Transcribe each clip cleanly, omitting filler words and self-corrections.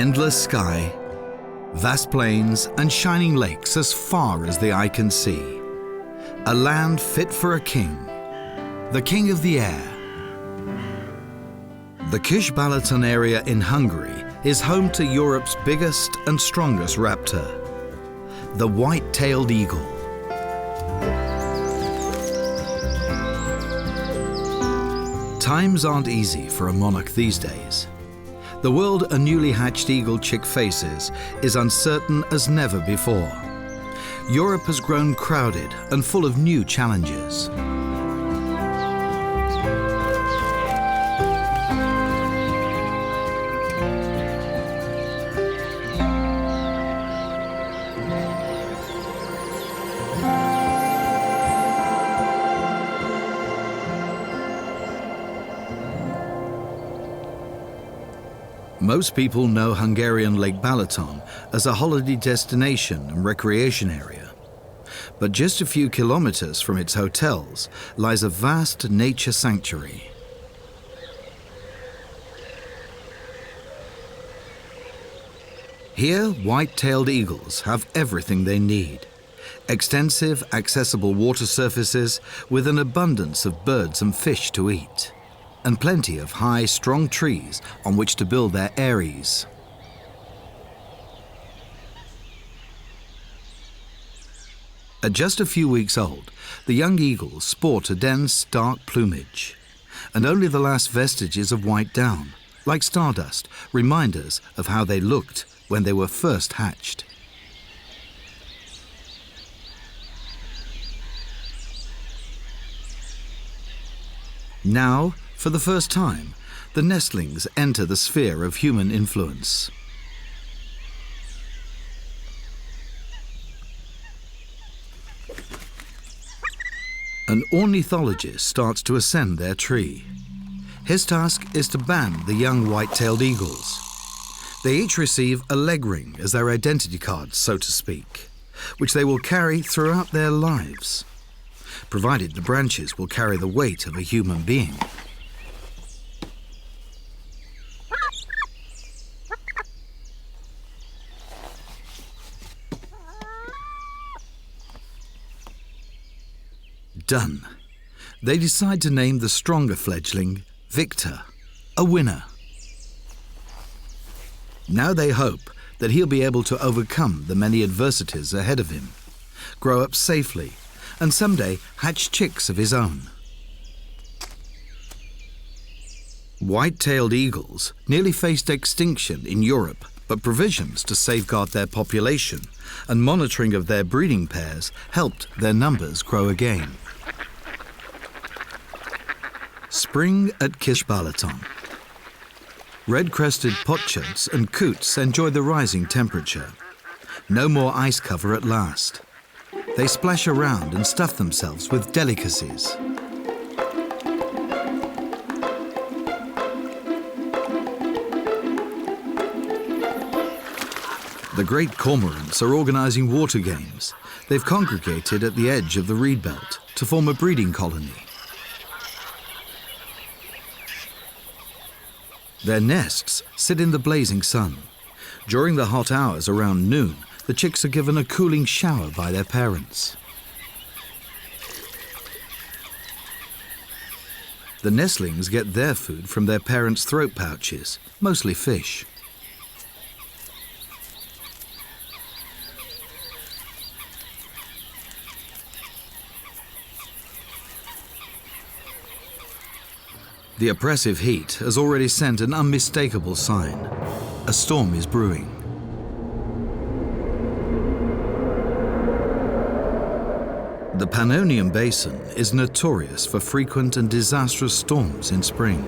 Endless sky, vast plains and shining lakes as far as the eye can see. A land fit for a king, the king of the air. The Kis-Balaton area in Hungary is home to Europe's biggest and strongest raptor, the white-tailed eagle. Times aren't easy for a monarch these days. The world a newly hatched eagle chick faces is uncertain as never before. Europe has grown crowded and full of new challenges. Most people know Hungarian Lake Balaton as a holiday destination and recreation area. But just a few kilometers from its hotels lies a vast nature sanctuary. Here, white-tailed eagles have everything they need. Extensive, accessible water surfaces with an abundance of birds and fish to eat, and plenty of high, strong trees on which to build their eyries. At just a few weeks old, the young eagles sport a dense, dark plumage, and only the last vestiges of white down, like stardust, remind us of how they looked when they were first hatched. Now, for the first time, the nestlings enter the sphere of human influence. An ornithologist starts to ascend their tree. His task is to band the young white-tailed eagles. They each receive a leg ring as their identity cards, so to speak, which they will carry throughout their lives, provided the branches will carry the weight of a human being. Done. They decide to name the stronger fledgling Victor, a winner. Now they hope that he'll be able to overcome the many adversities ahead of him, grow up safely, and someday hatch chicks of his own. White-tailed eagles nearly faced extinction in Europe, but provisions to safeguard their population and monitoring of their breeding pairs helped their numbers grow again. Spring at Kis-Balaton. Red-crested potsherds and coots enjoy the rising temperature. No more ice cover at last. They splash around and stuff themselves with delicacies. The great cormorants are organizing water games. They've congregated at the edge of the reed belt to form a breeding colony. Their nests sit in the blazing sun. During the hot hours around noon, the chicks are given a cooling shower by their parents. The nestlings get their food from their parents' throat pouches, mostly fish. The oppressive heat has already sent an unmistakable sign. A storm is brewing. The Pannonian Basin is notorious for frequent and disastrous storms in spring.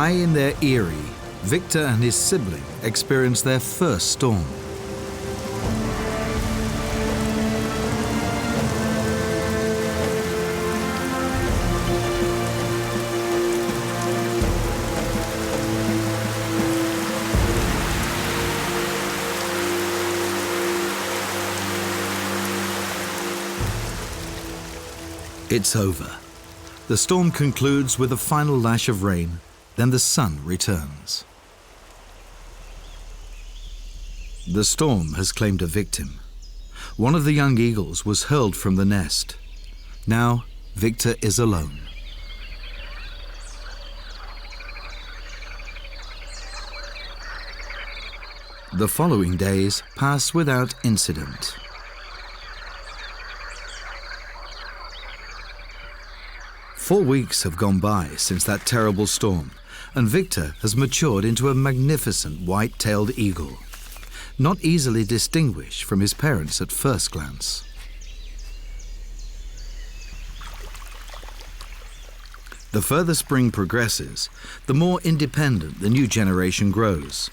High in their eyrie, Victor and his sibling experience their first storm. It's over. The storm concludes with a final lash of rain, then the sun returns. The storm has claimed a victim. One of the young eagles was hurled from the nest. Now, Victor is alone. The following days pass without incident. Four weeks have gone by since that terrible storm, and Victor has matured into a magnificent white-tailed eagle, not easily distinguished from his parents at first glance. The further spring progresses, the more independent the new generation grows.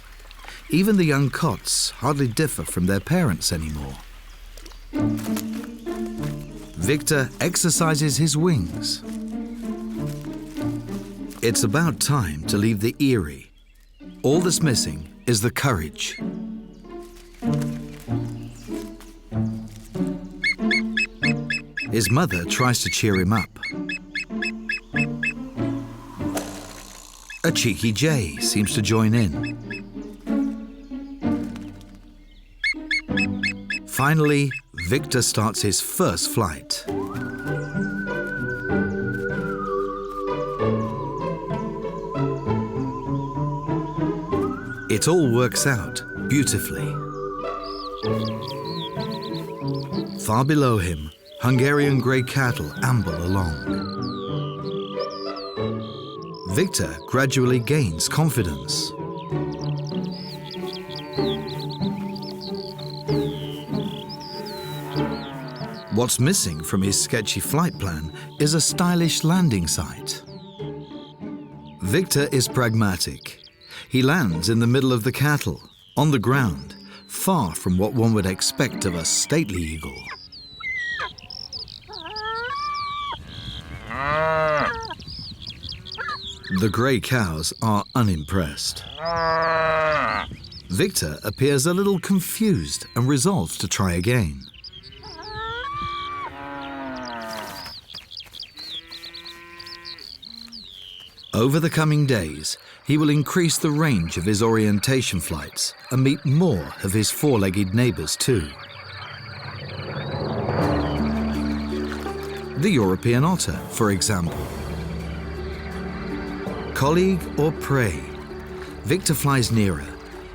Even the young cots hardly differ from their parents anymore. Victor exercises his wings. It's about time to leave the eyrie. All that's missing is the courage. His mother tries to cheer him up. A cheeky jay seems to join in. Finally, Victor starts his first flight. It all works out beautifully. Far below him, Hungarian grey cattle amble along. Victor gradually gains confidence. What's missing from his sketchy flight plan is a stylish landing site. Victor is pragmatic. He lands in the middle of the cattle, on the ground, far from what one would expect of a stately eagle. The grey cows are unimpressed. Victor appears a little confused and resolves to try again. Over the coming days, he will increase the range of his orientation flights and meet more of his four-legged neighbours too. The European otter, for example. Colleague or prey, Victor flies nearer.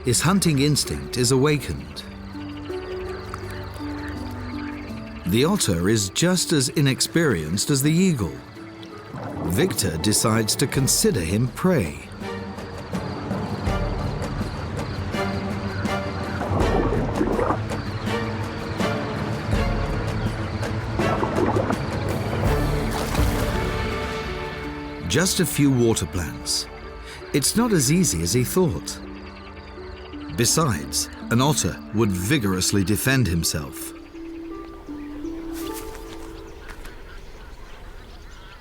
His hunting instinct is awakened. The otter is just as inexperienced as the eagle. Victor decides to consider him prey. Just a few water plants. It's not as easy as he thought. Besides, an otter would vigorously defend himself.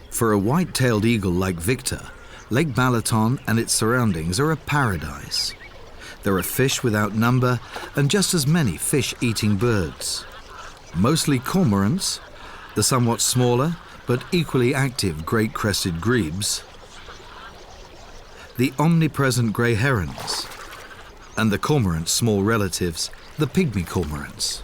For a white-tailed eagle like Victor, Lake Balaton and its surroundings are a paradise. There are fish without number and just as many fish-eating birds. Mostly cormorants, the somewhat smaller but equally active great-crested grebes, the omnipresent grey herons, and the cormorant's small relatives, the pygmy cormorants.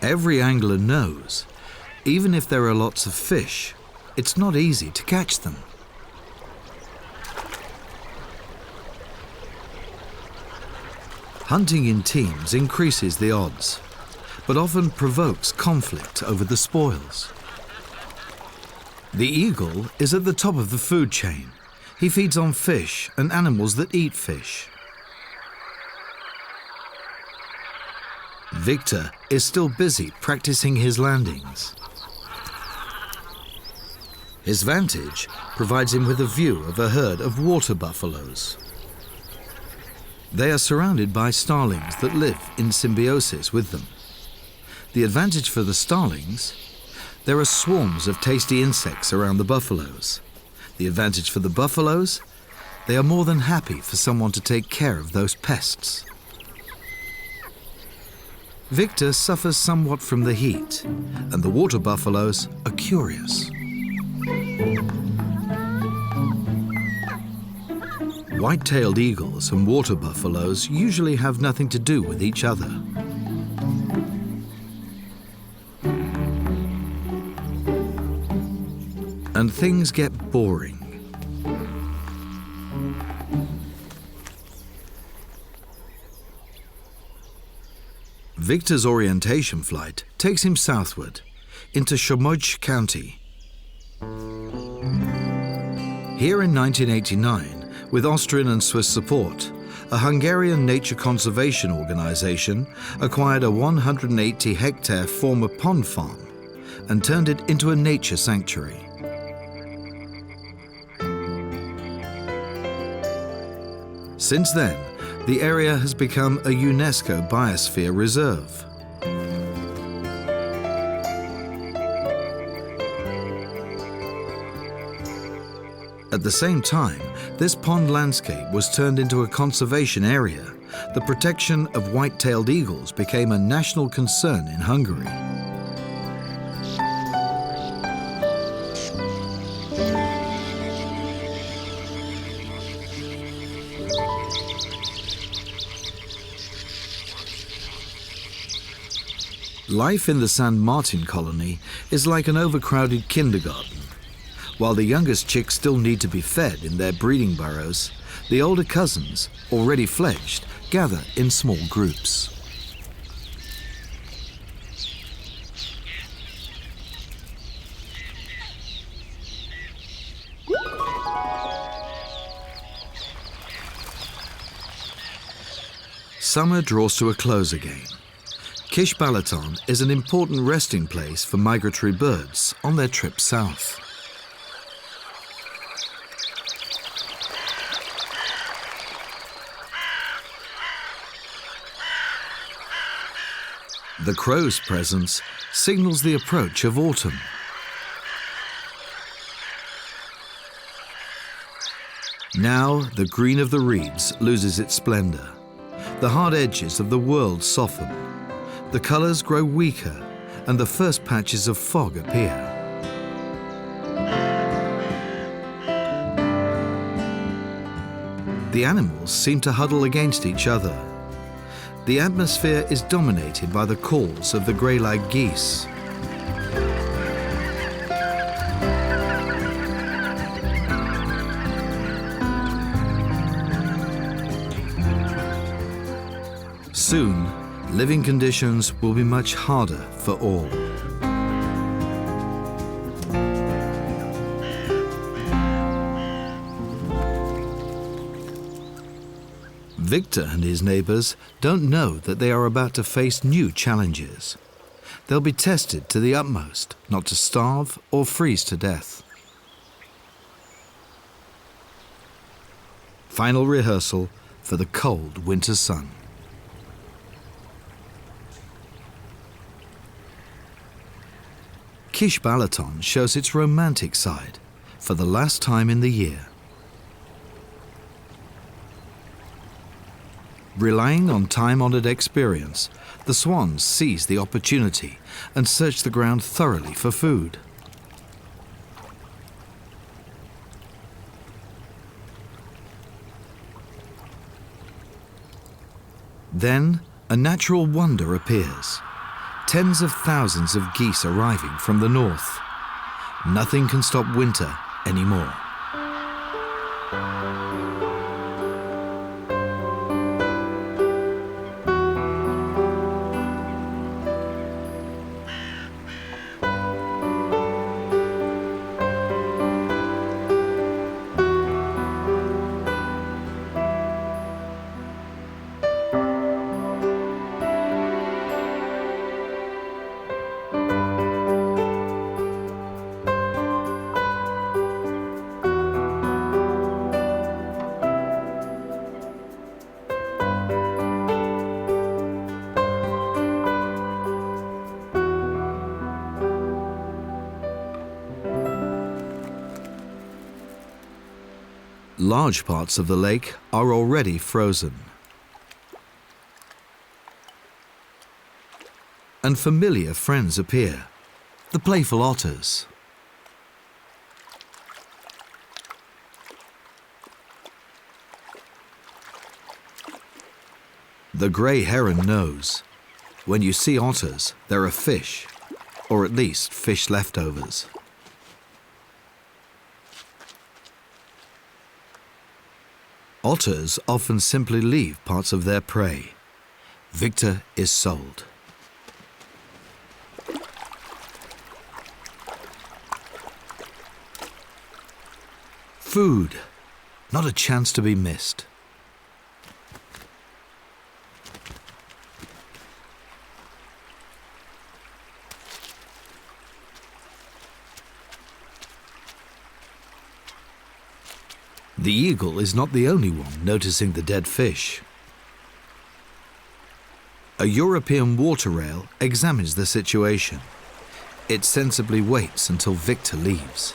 Every angler knows, even if there are lots of fish, it's not easy to catch them. Hunting in teams increases the odds, but often provokes conflict over the spoils. The eagle is at the top of the food chain. He feeds on fish and animals that eat fish. Victor is still busy practicing his landings. His vantage provides him with a view of a herd of water buffaloes. They are surrounded by starlings that live in symbiosis with them. The advantage for the starlings: there are swarms of tasty insects around the buffaloes. The advantage for the buffaloes: they are more than happy for someone to take care of those pests. Victor suffers somewhat from the heat, and the water buffaloes are curious. White-tailed eagles and water buffaloes usually have nothing to do with each other. And things get boring. Victor's orientation flight takes him southward into Somogy County. Here in 1989, with Austrian and Swiss support, a Hungarian nature conservation organization acquired a 180-hectare former pond farm and turned it into a nature sanctuary. Since then, the area has become a UNESCO Biosphere Reserve. At the same time, this pond landscape was turned into a conservation area. The protection of white-tailed eagles became a national concern in Hungary. Life in the San Martin colony is like an overcrowded kindergarten. While the youngest chicks still need to be fed in their breeding burrows, the older cousins, already fledged, gather in small groups. Summer draws to a close again. Kishbalaton is an important resting place for migratory birds on their trip south. The crow's presence signals the approach of autumn. Now the green of the reeds loses its splendor. The hard edges of the world soften. The colors grow weaker, and the first patches of fog appear. The animals seem to huddle against each other. The atmosphere is dominated by the calls of the grey-lag geese. Soon, living conditions will be much harder for all. Victor and his neighbors don't know that they are about to face new challenges. They'll be tested to the utmost, not to starve or freeze to death. Final rehearsal for the cold winter sun. Kishbalaton shows its romantic side for the last time in the year. Relying on time-honored experience, the swans seize the opportunity and search the ground thoroughly for food. Then, a natural wonder appears. Tens of thousands of geese arriving from the north. Nothing can stop winter anymore. Large parts of the lake are already frozen. And familiar friends appear, the playful otters. The grey heron knows. When you see otters, there are fish, or at least fish leftovers. Otters often simply leave parts of their prey. Victor is sold. Food, not a chance to be missed. The eagle is not the only one noticing the dead fish. A European water rail examines the situation. It sensibly waits until Victor leaves.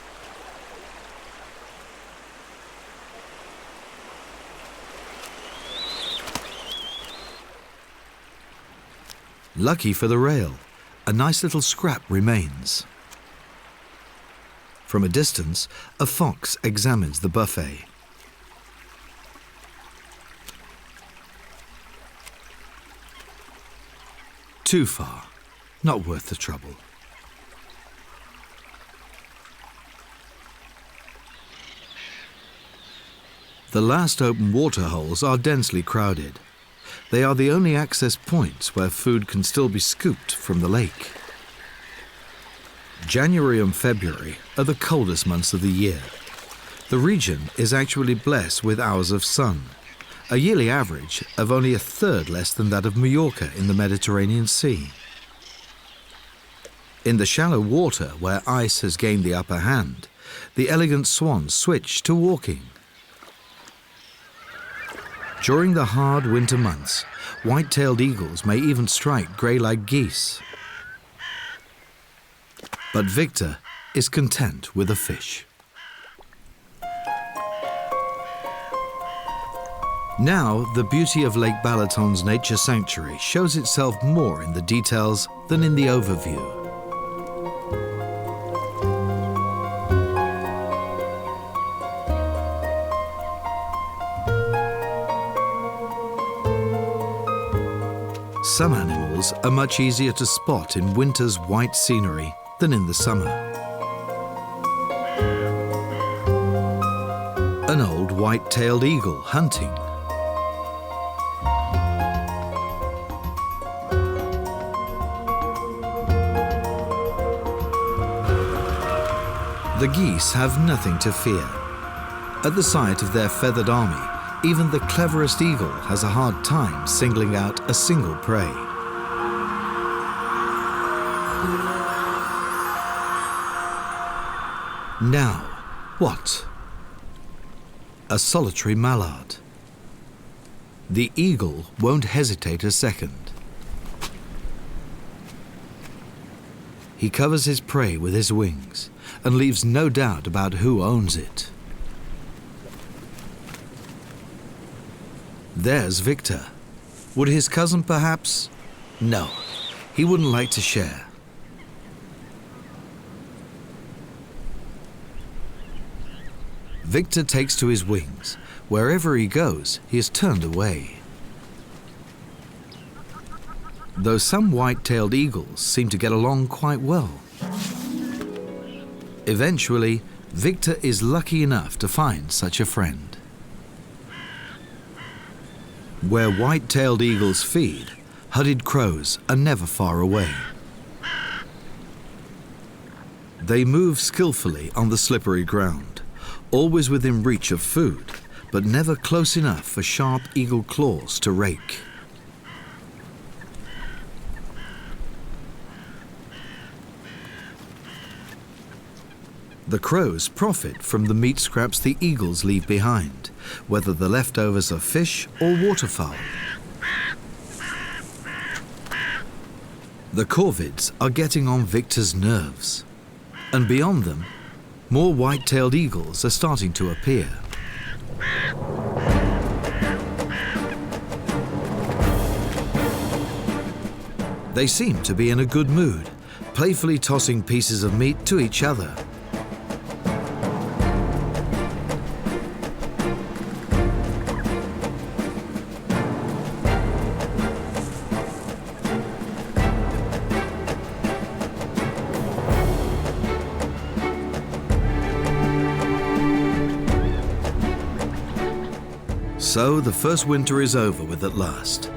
Lucky for the rail, a nice little scrap remains. From a distance, a fox examines the buffet. Too far, not worth the trouble. The last open water holes are densely crowded. They are the only access points where food can still be scooped from the lake. January and February are the coldest months of the year. The region is actually blessed with hours of sun, a yearly average of only a third less than that of Mallorca in the Mediterranean Sea. In the shallow water where ice has gained the upper hand, the elegant swans switch to walking. During the hard winter months, white-tailed eagles may even strike grey-lag geese. But Victor is content with a fish. Now, the beauty of Lake Balaton's nature sanctuary shows itself more in the details than in the overview. Some animals are much easier to spot in winter's white scenery than in the summer. An old white-tailed eagle hunting. The geese have nothing to fear. At the sight of their feathered army, even the cleverest eagle has a hard time singling out a single prey. Now, what? A solitary mallard. The eagle won't hesitate a second. He covers his prey with his wings and leaves no doubt about who owns it. There's Victor. Would his cousin perhaps? No, he wouldn't like to share. Victor takes to his wings. Wherever he goes, he is turned away. Though some white-tailed eagles seem to get along quite well. Eventually, Victor is lucky enough to find such a friend. Where white-tailed eagles feed, hooded crows are never far away. They move skillfully on the slippery ground, always within reach of food, but never close enough for sharp eagle claws to rake. The crows profit from the meat scraps the eagles leave behind, whether the leftovers are fish or waterfowl. The corvids are getting on Victor's nerves, and beyond them, more white-tailed eagles are starting to appear. They seem to be in a good mood, playfully tossing pieces of meat to each other. So the first winter is over with at last.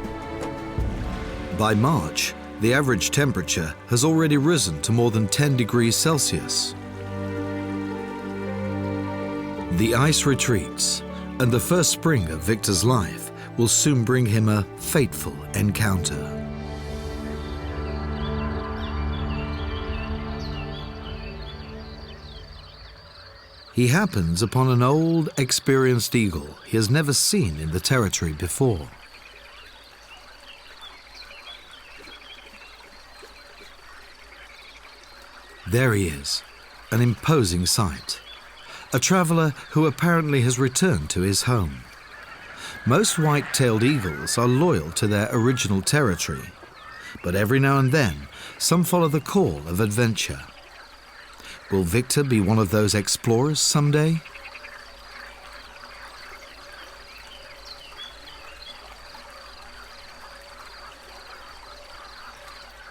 By March, the average temperature has already risen to more than 10 degrees Celsius. The ice retreats, and the first spring of Victor's life will soon bring him a fateful encounter. He happens upon an old, experienced eagle he has never seen in the territory before. There he is, an imposing sight. A traveller who apparently has returned to his home. Most white-tailed eagles are loyal to their original territory, but every now and then, some follow the call of adventure. Will Victor be one of those explorers someday?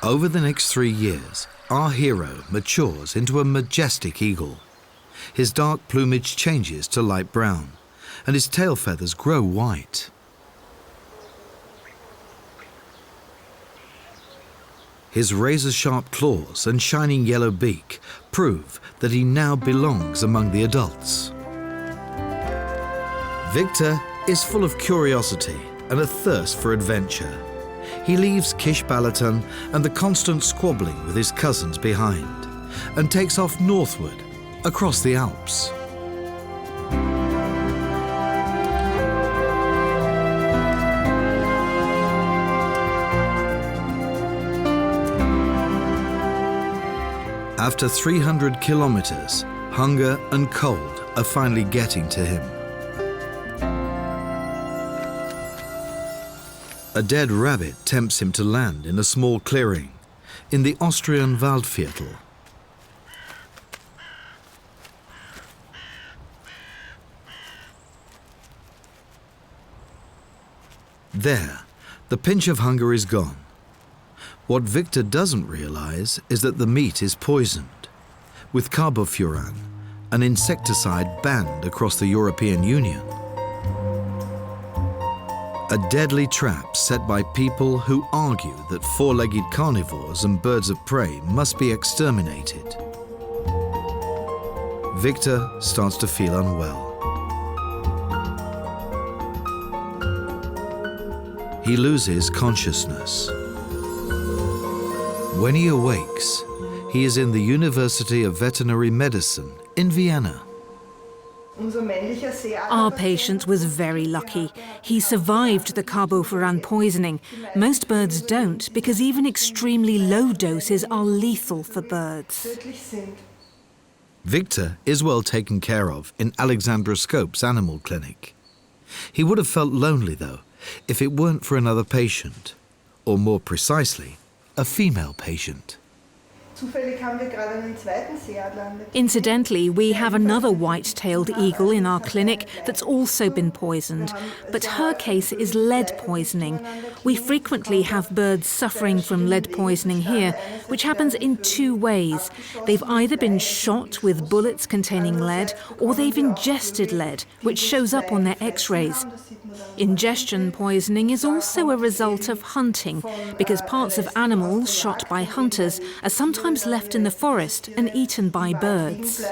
Over the next 3 years, our hero matures into a majestic eagle. His dark plumage changes to light brown, and his tail feathers grow white. His razor-sharp claws and shining yellow beak prove that he now belongs among the adults. Victor is full of curiosity and a thirst for adventure. He leaves Kishbalaton and the constant squabbling with his cousins behind and takes off northward across the Alps. After 300 kilometers, hunger and cold are finally getting to him. A dead rabbit tempts him to land in a small clearing in the Austrian Waldviertel. There, the pinch of hunger is gone. What Victor doesn't realize is that the meat is poisoned, with carbofuran, an insecticide banned across the European Union. A deadly trap set by people who argue that four-legged carnivores and birds of prey must be exterminated. Victor starts to feel unwell. He loses consciousness. When he awakes, he is in the University of Veterinary Medicine in Vienna. Our patient was very lucky. He survived the carbofuran poisoning. Most birds don't, because even extremely low doses are lethal for birds. Victor is well taken care of in Alexandra Scope's animal clinic. He would have felt lonely, though, if it weren't for another patient, or more precisely, a female patient. Incidentally, we have another white-tailed eagle in our clinic that's also been poisoned, but her case is lead poisoning. We frequently have birds suffering from lead poisoning here, which happens in two ways. They've either been shot with bullets containing lead, or they've ingested lead, which shows up on their X-rays. Ingestion poisoning is also a result of hunting, because parts of animals shot by hunters are sometimes left in the forest and eaten by birds.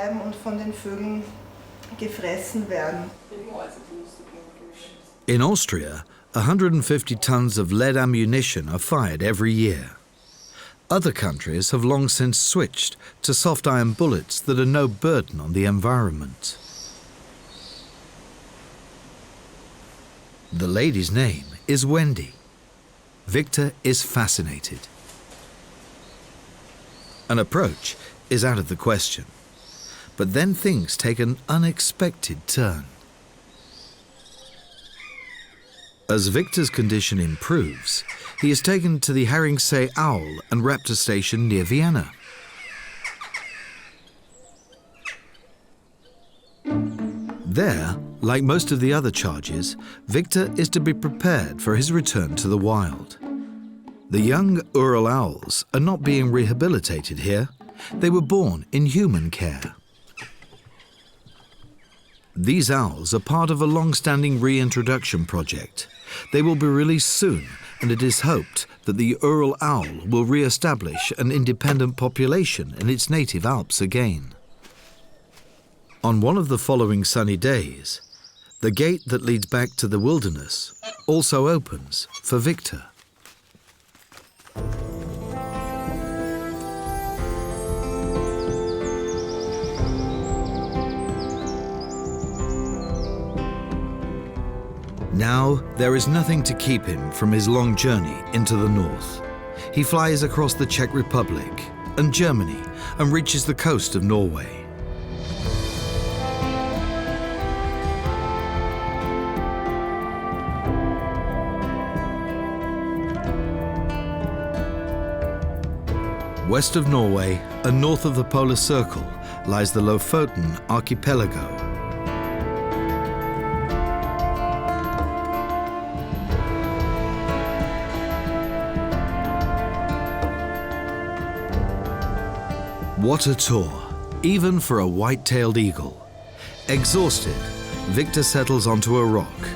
In Austria, 150 tons of lead ammunition are fired every year. Other countries have long since switched to soft iron bullets that are no burden on the environment. The lady's name is Wendy. Victor is fascinated. An approach is out of the question, but then things take an unexpected turn. As Victor's condition improves, He is taken to the Herringsay Owl and Raptor Station near Vienna. There, like most of the other charges, Victor is to be prepared for his return to the wild. The young Ural owls are not being rehabilitated here. They were born in human care. These owls are part of a long-standing reintroduction project. They will be released soon, and it is hoped that the Ural owl will re-establish an independent population in its native Alps again. On one of the following sunny days, the gate that leads back to the wilderness also opens for Victor. Now, there is nothing to keep him from his long journey into the north. He flies across the Czech Republic and Germany and reaches the coast of Norway. West of Norway and north of the Polar Circle lies the Lofoten archipelago. What a tour, even for a white-tailed eagle. Exhausted, Victor settles onto a rock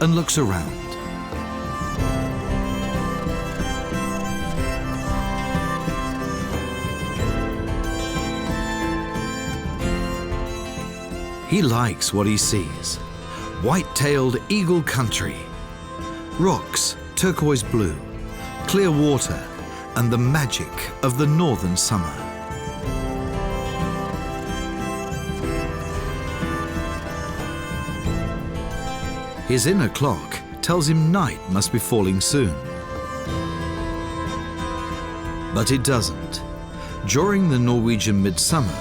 and looks around. He likes what he sees. White-tailed eagle country. Rocks, turquoise blue, clear water, and the magic of the northern summer. His inner clock tells him night must be falling soon. But it doesn't. During the Norwegian midsummer,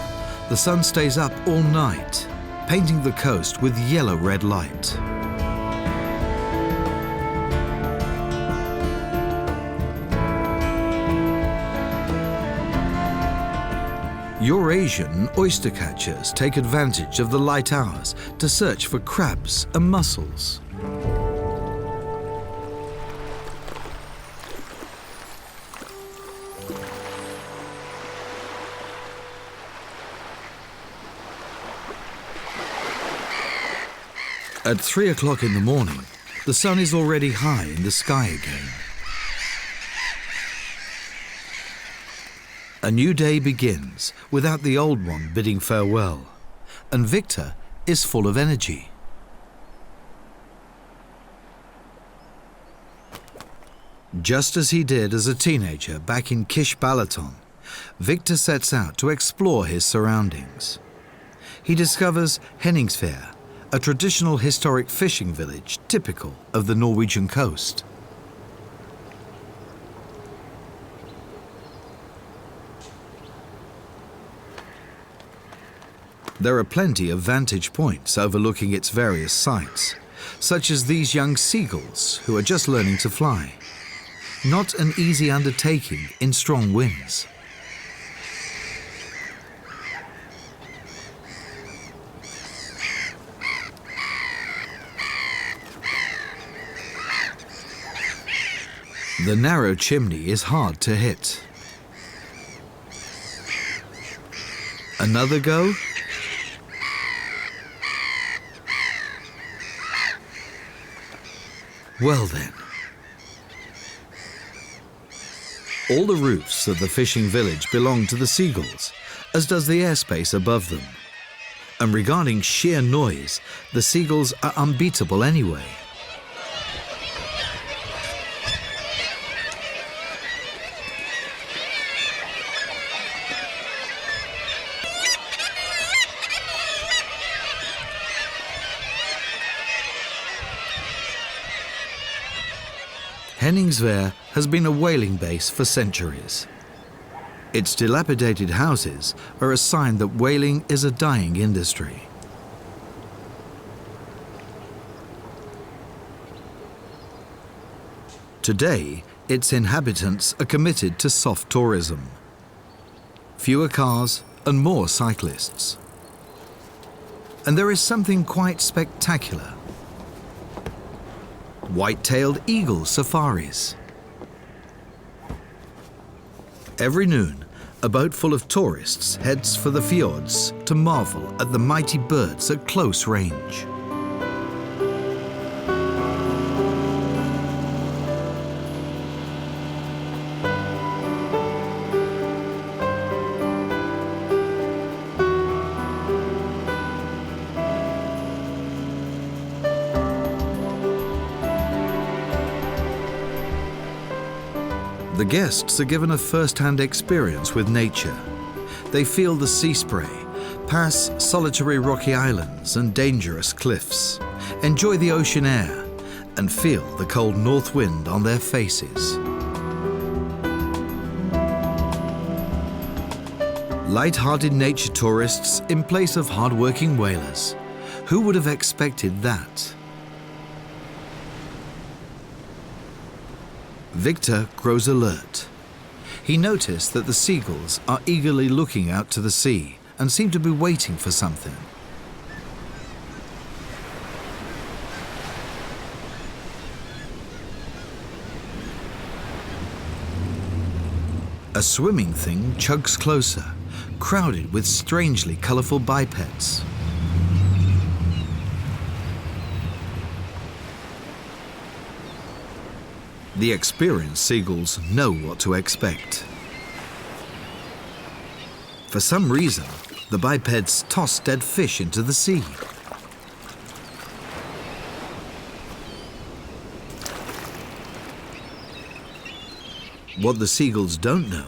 the sun stays up all night, painting the coast with yellow-red light. Eurasian oyster catchers take advantage of the light hours to search for crabs and mussels. At 3 o'clock in the morning, the sun is already high in the sky again. A new day begins without the old one bidding farewell, and Victor is full of energy. Just as he did as a teenager back in Kish Balaton, Victor sets out to explore his surroundings. He discovers Henningsvær, a traditional historic fishing village typical of the Norwegian coast. There are plenty of vantage points overlooking its various sites, such as these young seagulls who are just learning to fly. Not an easy undertaking in strong winds. The narrow chimney is hard to hit. Another go? Well then. All the roofs of the fishing village belong to the seagulls, as does the airspace above them. And regarding sheer noise, the seagulls are unbeatable anyway. Henningsvær has been a whaling base for centuries. Its dilapidated houses are a sign that whaling is a dying industry. Today, its inhabitants are committed to soft tourism. Fewer cars and more cyclists. And there is something quite spectacular. White-tailed eagle safaris. Every noon, a boat full of tourists heads for the fjords to marvel at the mighty birds at close range. The guests are given a first-hand experience with nature. They feel the sea spray, pass solitary rocky islands and dangerous cliffs, enjoy the ocean air, and feel the cold north wind on their faces. Light-hearted nature tourists in place of hard-working whalers. Who would have expected that? Victor grows alert. He noticed that the seagulls are eagerly looking out to the sea and seem to be waiting for something. A swimming thing chugs closer, crowded with strangely colourful bipeds. The experienced seagulls know what to expect. For some reason, the bipeds toss dead fish into the sea. What the seagulls don't know,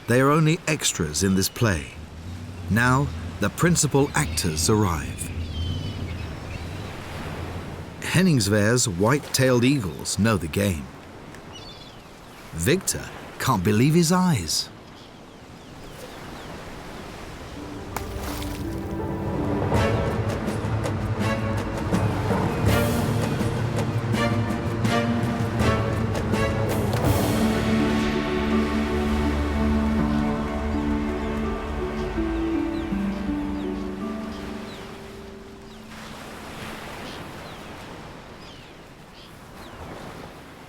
they are only extras in this play. Now, the principal actors arrive. Henningsvær's white-tailed eagles know the game. Victor can't believe his eyes.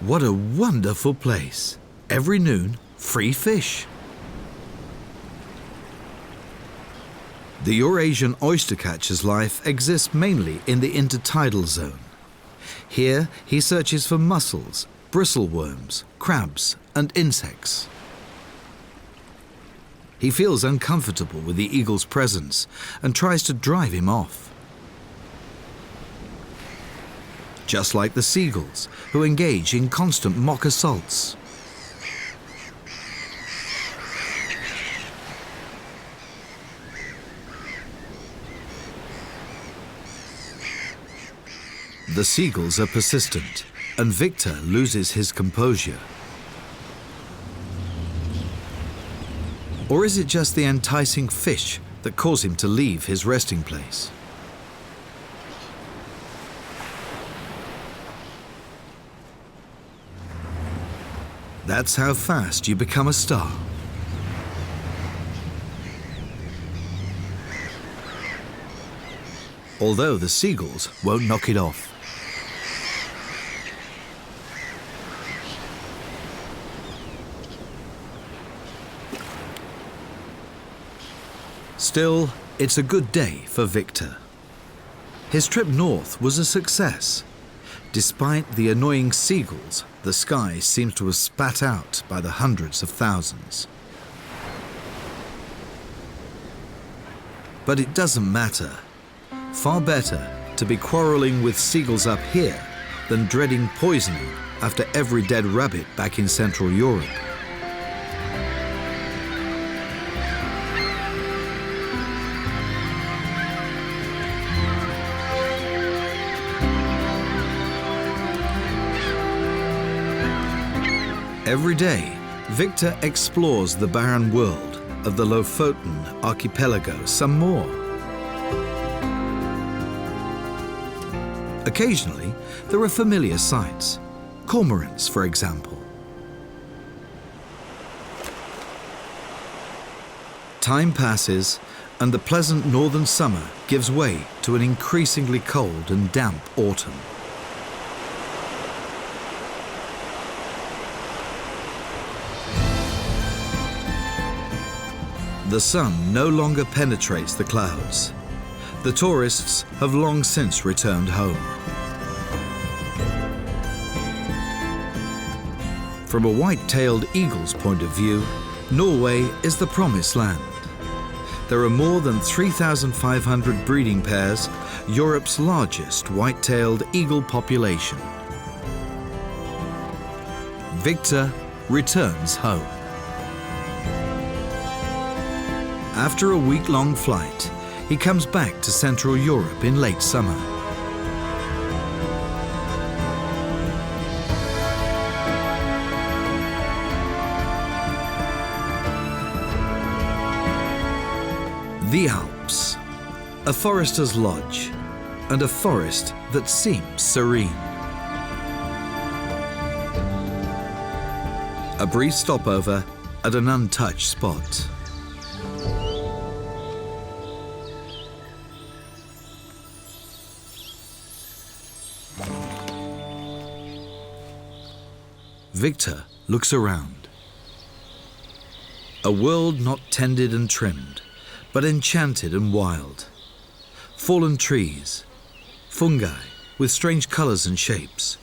What a wonderful place. Every noon, free fish. The Eurasian oystercatcher's life exists mainly in the intertidal zone. Here, he searches for mussels, bristleworms, crabs, and insects. He feels uncomfortable with the eagle's presence and tries to drive him off. Just like the seagulls, who engage in constant mock assaults. The seagulls are persistent, and Victor loses his composure. Or is it just the enticing fish that cause him to leave his resting place? That's how fast you become a star. Although the seagulls won't knock it off. Still, it's a good day for Victor. His trip north was a success. Despite the annoying seagulls, the sky seems to have spat out by the hundreds of thousands. But it doesn't matter. Far better to be quarrelling with seagulls up here than dreading poisoning after every dead rabbit back in Central Europe. Every day, Victor explores the barren world of the Lofoten archipelago some more. Occasionally, there are familiar sights, cormorants, for example. Time passes, and the pleasant northern summer gives way to an increasingly cold and damp autumn. The sun no longer penetrates the clouds. The tourists have long since returned home. From a white-tailed eagle's point of view, Norway is the promised land. There are more than 3,500 breeding pairs, Europe's largest white-tailed eagle population. Victor returns home. After a week-long flight, he comes back to Central Europe in late summer. The Alps, a forester's lodge, and a forest that seems serene. A brief stopover at an untouched spot. Victor looks around. A world not tended and trimmed, but enchanted and wild. Fallen trees, fungi with strange colors and shapes,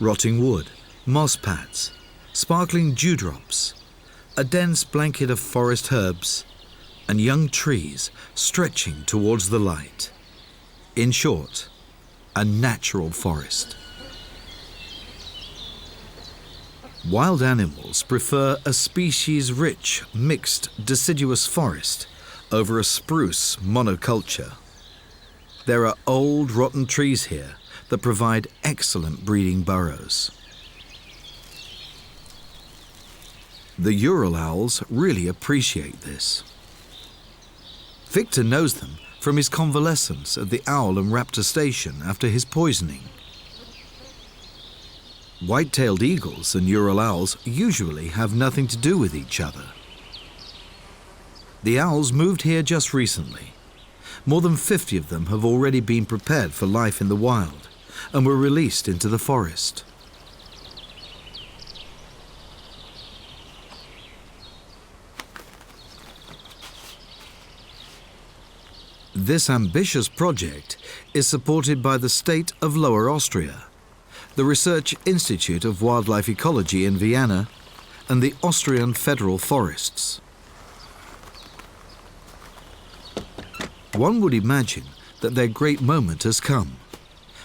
rotting wood, moss pads, sparkling dewdrops, a dense blanket of forest herbs, and young trees stretching towards the light. In short, a natural forest. Wild animals prefer a species-rich, mixed, deciduous forest over a spruce monoculture. There are old, rotten trees here that provide excellent breeding burrows. The Ural owls really appreciate this. Victor knows them from his convalescence at the owl and raptor station after his poisoning. White-tailed eagles and Ural owls usually have nothing to do with each other. The owls moved here just recently. More than 50 of them have already been prepared for life in the wild and were released into the forest. This ambitious project is supported by the state of Lower Austria, the Research Institute of Wildlife Ecology in Vienna, and the Austrian Federal Forests. One would imagine that their great moment has come,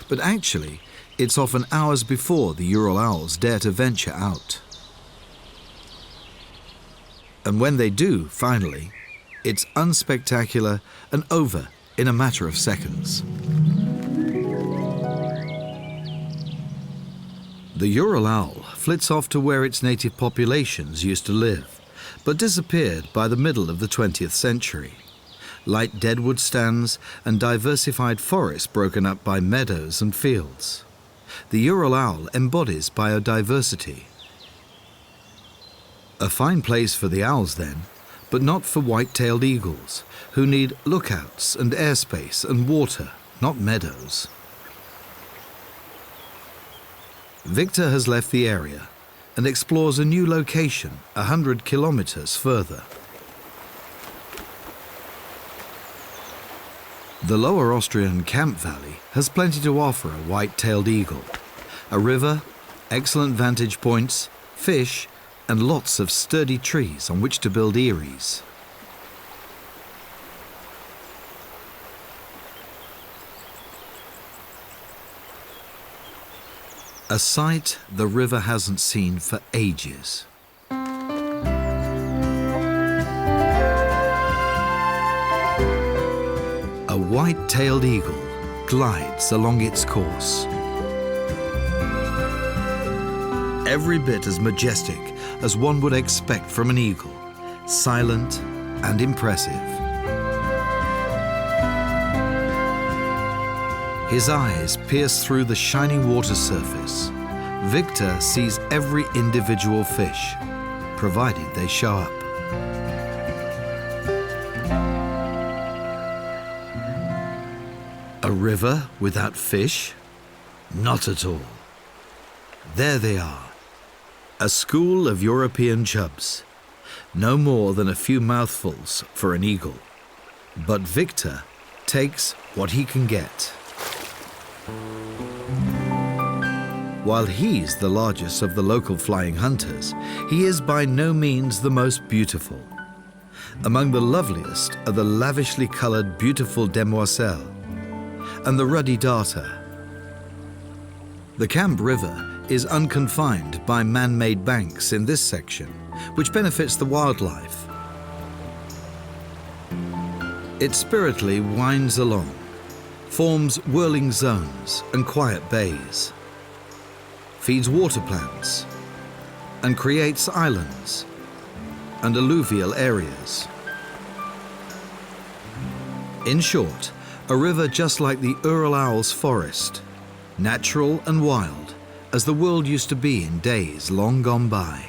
but actually it's often hours before the Ural owls dare to venture out. And when they do, finally, it's unspectacular and over in a matter of seconds. The Ural owl flits off to where its native populations used to live, but disappeared by the middle of the 20th century. Light deadwood stands and diversified forests broken up by meadows and fields. The Ural owl embodies biodiversity. A fine place for the owls then, but not for white-tailed eagles, who need lookouts and airspace and water, not meadows. Victor has left the area and explores a new location 100 kilometers further. The Lower Austrian Camp Valley has plenty to offer a white-tailed eagle. A river, excellent vantage points, fish, and lots of sturdy trees on which to build eyries. A sight the river hasn't seen for ages. A white-tailed eagle glides along its course. Every bit as majestic as one would expect from an eagle, silent and impressive. His eyes pierce through the shining water surface. Victor sees every individual fish, provided they show up. A river without fish? Not at all. There they are. A school of European chubs. No more than a few mouthfuls for an eagle. But Victor takes what he can get. While he's the largest of the local flying hunters, he is by no means the most beautiful. Among the loveliest are the lavishly colored beautiful demoiselle and the ruddy darter. The Camp River is unconfined by man-made banks in this section, which benefits the wildlife. It spiritedly winds along, forms whirling zones and quiet bays, feeds water plants, and creates islands and alluvial areas. In short, a river just like the Ural Owl's forest, natural and wild, as the world used to be in days long gone by.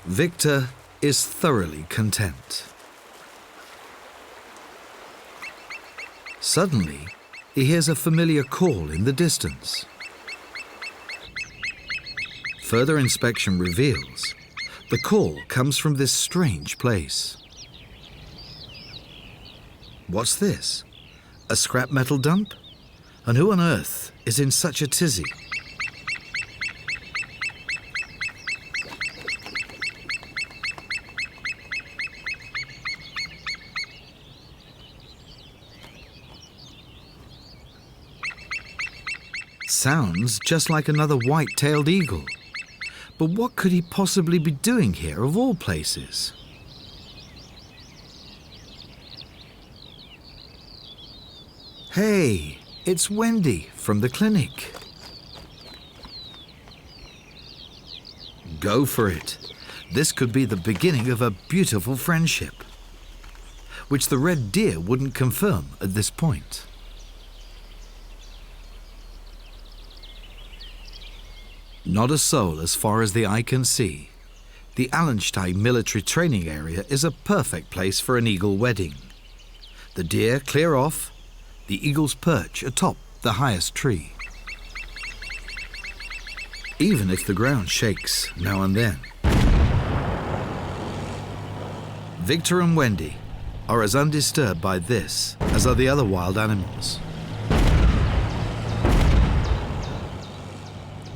Victor is thoroughly content. Suddenly, he hears a familiar call in the distance. Further inspection reveals the call comes from this strange place. What's this? A scrap metal dump? And who on earth is in such a tizzy? Sounds just like another white-tailed eagle. But what could he possibly be doing here of all places? Hey, it's Wendy from the clinic. Go for it. This could be the beginning of a beautiful friendship, which the red deer wouldn't confirm at this point. Not a soul as far as the eye can see. The Allenstein military training area is a perfect place for an eagle wedding. The deer clear off, the eagles perch atop the highest tree. Even if the ground shakes now and then. Victor and Wendy are as undisturbed by this as are the other wild animals.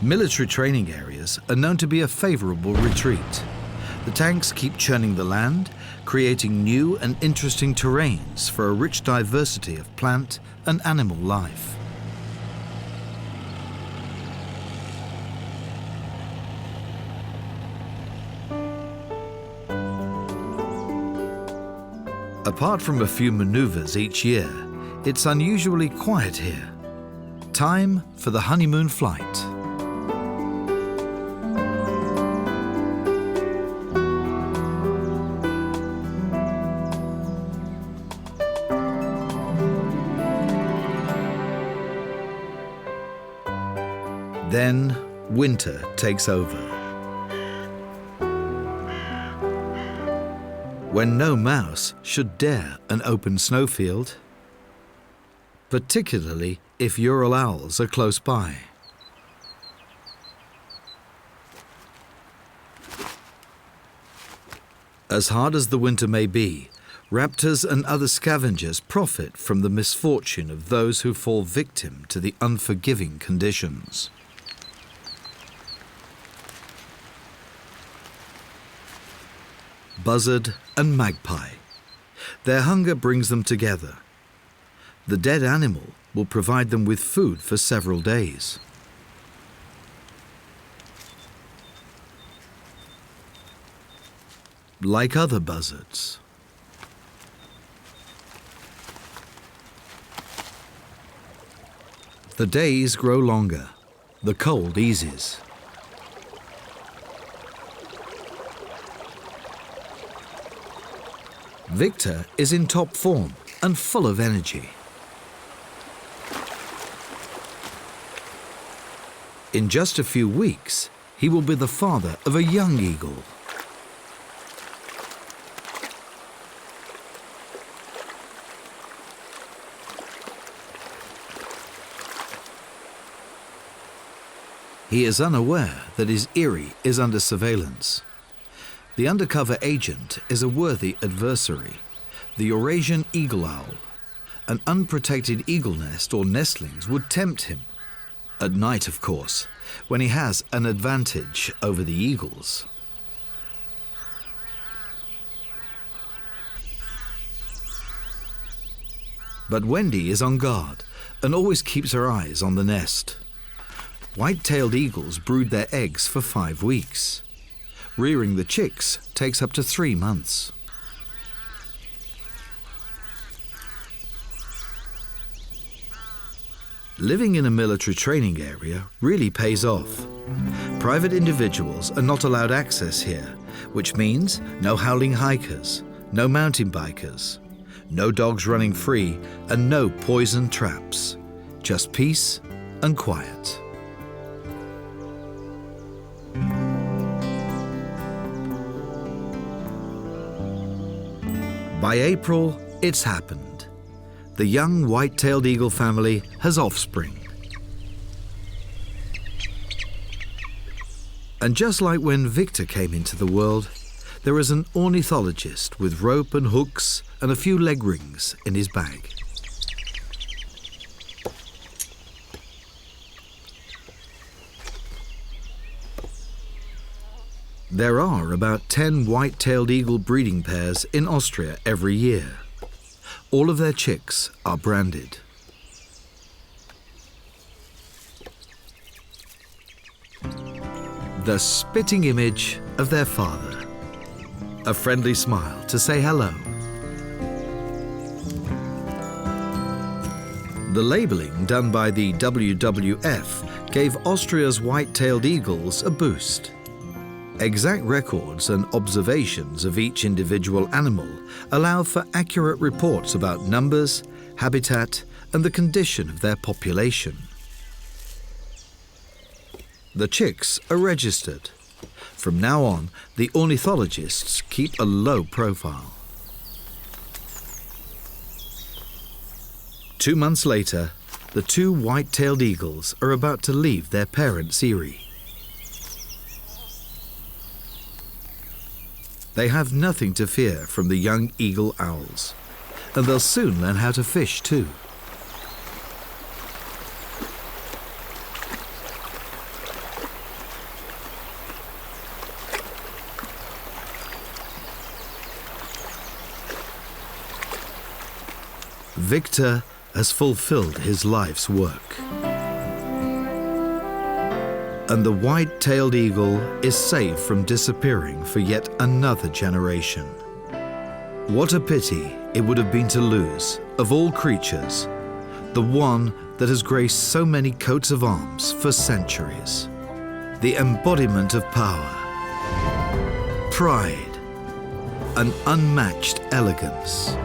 Military training areas are known to be a favorable retreat. The tanks keep churning the land, creating new and interesting terrains for a rich diversity of plant and animal life. Apart from a few maneuvers each year, it's unusually quiet here. Time for the honeymoon flight. Then winter takes over. When no mouse should dare an open snowfield, particularly if Ural owls are close by. As hard as the winter may be, raptors and other scavengers profit from the misfortune of those who fall victim to the unforgiving conditions. Buzzard and magpie. Their hunger brings them together. The dead animal will provide them with food for several days. Like other buzzards. The days grow longer. The cold eases. Victor is in top form and full of energy. In just a few weeks, he will be the father of a young eagle. He is unaware that his eyrie is under surveillance. The undercover agent is a worthy adversary, the Eurasian eagle owl. An unprotected eagle nest or nestlings would tempt him. At night, of course, when he has an advantage over the eagles. But Wendy is on guard and always keeps her eyes on the nest. White-tailed eagles brood their eggs for 5 weeks. Rearing the chicks takes up to 3 months. Living in a military training area really pays off. Private individuals are not allowed access here, which means no howling hikers, no mountain bikers, no dogs running free, and no poison traps. Just peace and quiet. By April, it's happened. The young white-tailed eagle family has offspring. And just like when Victor came into the world, there is an ornithologist with rope and hooks and a few leg rings in his bag. There are about 10 white-tailed eagle breeding pairs in Austria every year. All of their chicks are branded. The spitting image of their father. A friendly smile to say hello. The labeling done by the WWF gave Austria's white-tailed eagles a boost. Exact records and observations of each individual animal allow for accurate reports about numbers, habitat, and the condition of their population. The chicks are registered. From now on, the ornithologists keep a low profile. 2 months later, the 2 white-tailed eagles are about to leave their parents' eyrie. They have nothing to fear from the young eagle owls, and they'll soon learn how to fish too. Victor has fulfilled his life's work. And the white-tailed eagle is saved from disappearing for yet another generation. What a pity it would have been to lose, of all creatures, the one that has graced so many coats of arms for centuries. The embodiment of power, pride, and unmatched elegance.